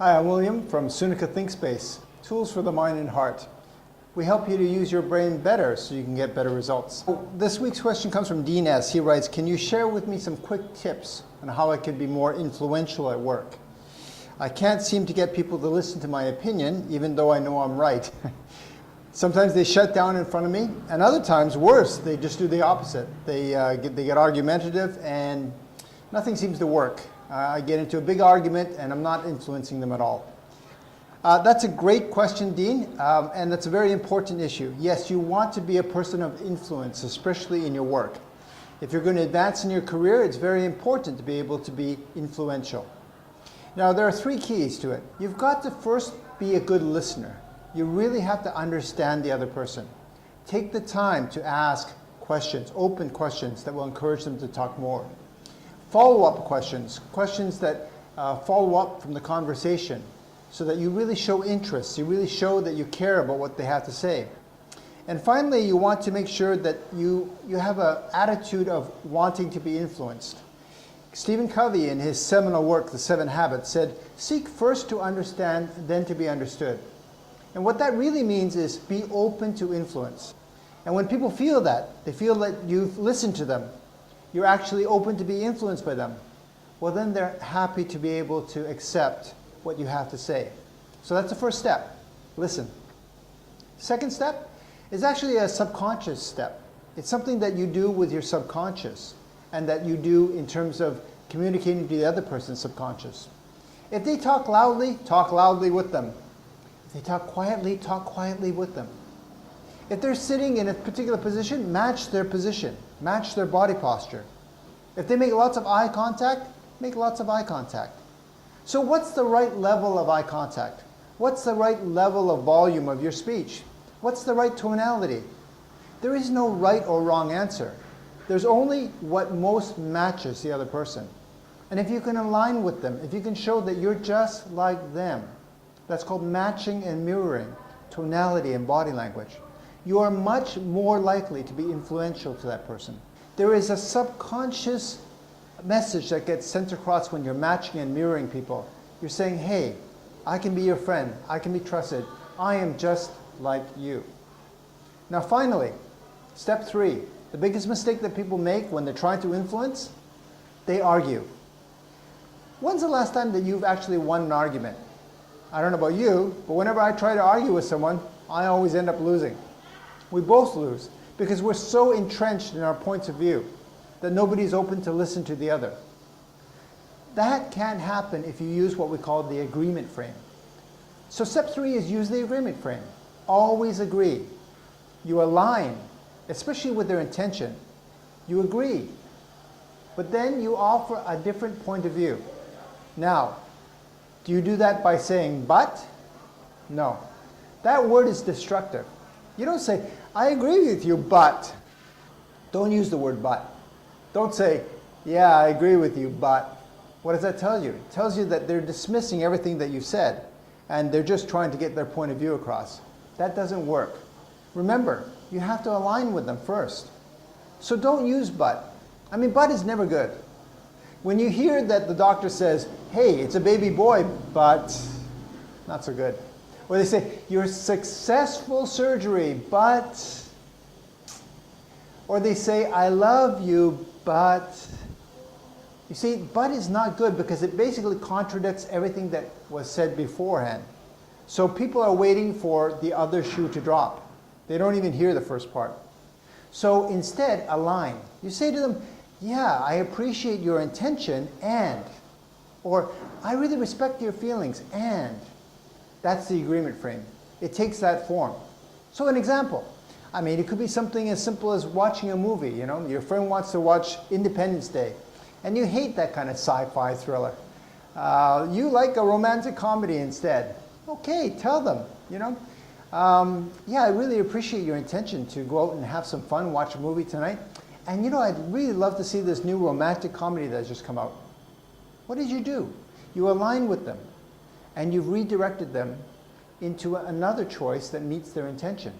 Hi, I'm William from Sunaca Thinkspace, tools for the mind and heart. We help you to use your brain better so you can get better results. This week's question comes from Dean S. He writes, can you share with me some quick tips on how I can be more influential at work? I can't seem to get people to listen to my opinion, even though I know I'm right. Sometimes they shut down in front of me, and other times, worse, they just do the opposite. They get argumentative and nothing seems to work. I get into a big argument and I'm not influencing them at all. That's a great question, Dean, and that's a very important issue. Yes, you want to be a person of influence, especially in your work. If you're going to advance in your career, it's very important to be able to be influential. Now, there are three keys to it. You've got to first be a good listener. You really have to understand the other person. Take the time to ask questions, open questions that will encourage them to talk more. Follow-up questions, questions that follow up from the conversation so that you really show interest, you really show that you care about what they have to say. And finally, you want to make sure that you have an attitude of wanting to be influenced. Stephen Covey, in his seminal work, The 7 Habits, said, seek first to understand, then to be understood. And what that really means is be open to influence. And when people feel that, they feel that you've listened to them, you're actually open to be influenced by them, well then they're happy to be able to accept what you have to say. So that's the first step, listen. Second step is actually a subconscious step. It's something that you do with your subconscious and that you do in terms of communicating to the other person's subconscious. If they talk loudly with them. If they talk quietly with them. If they're sitting in a particular position, match their position, match their body posture. If they make lots of eye contact, make lots of eye contact. So what's the right level of eye contact? What's the right level of volume of your speech? What's the right tonality? There is no right or wrong answer. There's only what most matches the other person. And if you can align with them, if you can show that you're just like them, that's called matching and mirroring, tonality and body language. You are much more likely to be influential to that person. There is a subconscious message that gets sent across when you're matching and mirroring people. You're saying, hey, I can be your friend. I can be trusted. I am just like you. Now finally, step 3. The biggest mistake that people make when they're trying to influence, they argue. When's the last time that you've actually won an argument? I don't know about you, but whenever I try to argue with someone, I always end up losing. We both lose because we're so entrenched in our points of view that nobody's open to listen to the other. That can't happen if you use what we call the agreement frame. So step 3 is use the agreement frame. Always agree. You align, especially with their intention. You agree. But then you offer a different point of view. Now, do you do that by saying but? No. That word is destructive. You don't say, I agree with you, but. Don't use the word but. Don't say, yeah, I agree with you, but. What does that tell you? It tells you that they're dismissing everything that you said, and they're just trying to get their point of view across. That doesn't work. Remember, you have to align with them first. So don't use but. I mean, but is never good. When you hear that the doctor says, hey, it's a baby boy, but not so good. Or they say, your successful surgery, but. Or they say, I love you, but. You see, but is not good because it basically contradicts everything that was said beforehand. So people are waiting for the other shoe to drop. They don't even hear the first part. So instead, align. You say to them, yeah, I appreciate your intention, and. Or, I really respect your feelings, and. That's the agreement frame. It takes that form. So an example. I mean, it could be something as simple as watching a movie. You know, your friend wants to watch Independence Day, and you hate that kind of sci-fi thriller. You like a romantic comedy instead. Okay, tell them, you know. Yeah, I really appreciate your intention to go out and have some fun, watch a movie tonight. And you know, I'd really love to see this new romantic comedy that's just come out. What did you do? You align with them, and you've redirected them into another choice that meets their intention.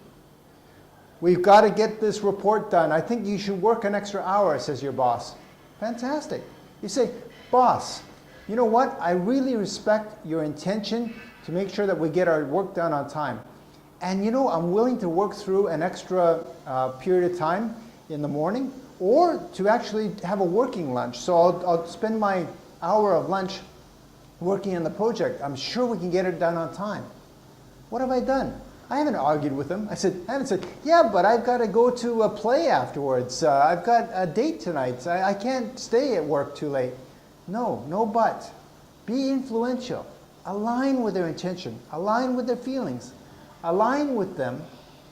We've got to get this report done. I think you should work an extra hour, says your boss. Fantastic. You say, boss, You know what? I really respect your intention to make sure that we get our work done on time. And you know, I'm willing to work through an extra period of time in the morning, or to actually have a working lunch. So I'll spend my hour of lunch working on the project. I'm sure we can get it done on time. What have I done? I haven't argued with them. I haven't said, yeah, but I've got to go to a play afterwards. I've got a date tonight. I can't stay at work too late. No, no but. Be influential. Align with their intention. Align with their feelings. Align with them,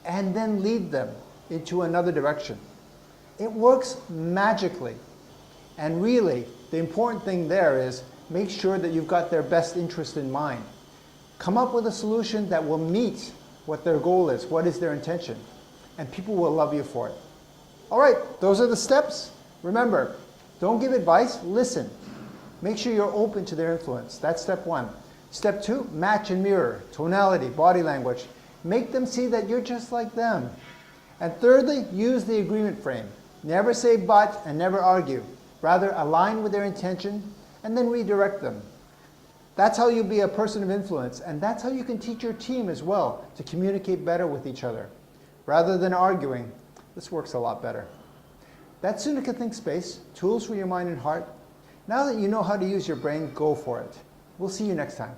and then lead them into another direction. It works magically. And really, the important thing there is make sure that you've got their best interest in mind. Come up with a solution that will meet what their goal is, what is their intention, and people will love you for it. All right, those are the steps. Remember, don't give advice, listen. Make sure you're open to their influence. That's step one. Step two, match and mirror, tonality, body language. Make them see that you're just like them. And thirdly, use the agreement frame. Never say but and never argue. Rather, align with their intention and then redirect them. That's how you'll be a person of influence, and that's how you can teach your team as well to communicate better with each other. Rather than arguing, this works a lot better. That's Sunaca Thinkspace, tools for your mind and heart. Now that you know how to use your brain, go for it. We'll see you next time.